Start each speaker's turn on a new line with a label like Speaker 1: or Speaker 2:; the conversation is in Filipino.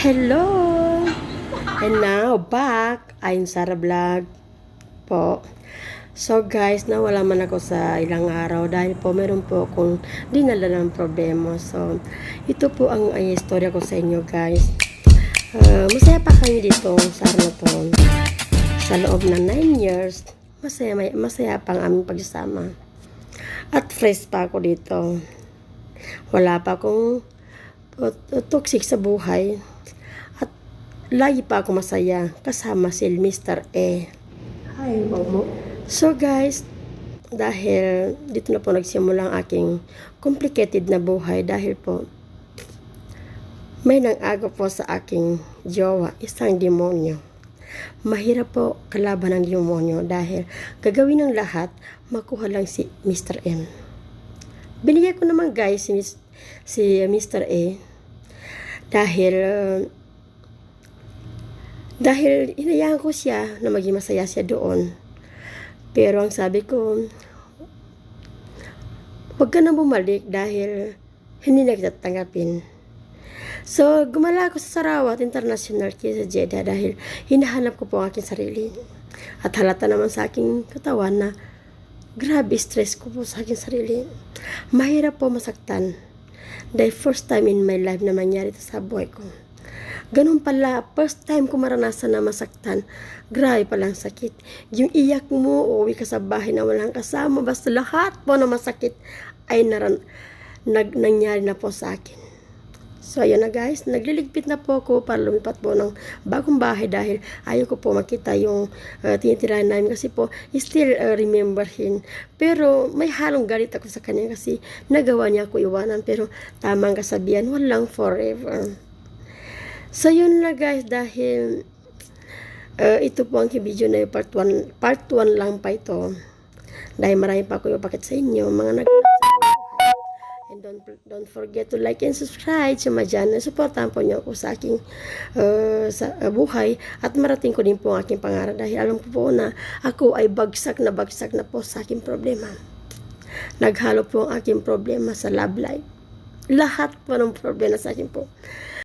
Speaker 1: Hello! And now, back. I'm Sarah Vlog po. So guys, nawala man ako sa ilang araw dahil po meron po akong dinala ng problema. So, ito po ang istorya ko sa inyo guys. Masaya pa kami dito sa Arnaton. Sa loob ng 9 years, masaya pang aming pagsasama. At fresh pa ako dito. Wala pa akong toxic sa buhay. At lagi pa ako masaya kasama si Mr. E. Hi, Momo. So guys, dahil dito na po nagsimula ang aking complicated na buhay dahil po may nang-agaw po sa aking jowa, isang demonyo. Mahirap po kalaban ng demonyo dahil gagawin ng lahat, makuha lang si Mr. M. Binigyan ko naman guys si Mr. E dahil hinayaan ko siya na maging masaya siya doon. Pero ang sabi ko, huwag ka na bumalik dahil hindi na kita tanggapin. So, gumala ako sa Sarawat International sa Jeddah dahil hinahanap ko po ang aking sarili. At halata naman sa aking katawan na grabe stress ko po sa aking sarili. Mahirap po masaktan. Dahil first time in my life na mangyari ito sa buhay ko. Ganun pala, first time ko maranasan na masaktan. Grabe palang sakit. Yung iyak mo, uwi ka sa bahay na walang kasama. Basta lahat po na masakit ay nangyari na po sa akin. So, ayun na guys. Nagliligpit na po ako para lumipat po ng bagong bahay dahil ayaw ko po makita yung tinitirahan namin kasi po still remember him. Pero may halong galit ako sa kanya kasi nagawa niya ako iwanan. Pero tamang kasabihan, walang forever. So, yun na guys dahil ito po ang video na yung part 1 lang pa ito. Dahil marami pa ako ipakit sa inyo, mga and don't forget to like and subscribe sa my channel. Supportahan po niyo ako sa aking buhay at marating ko din po ang aking pangarap dahil alam ko po na ako ay bagsak na po sa aking problema. Naghalo po ang aking problema sa love life. Lahat po ng problema sa akin po.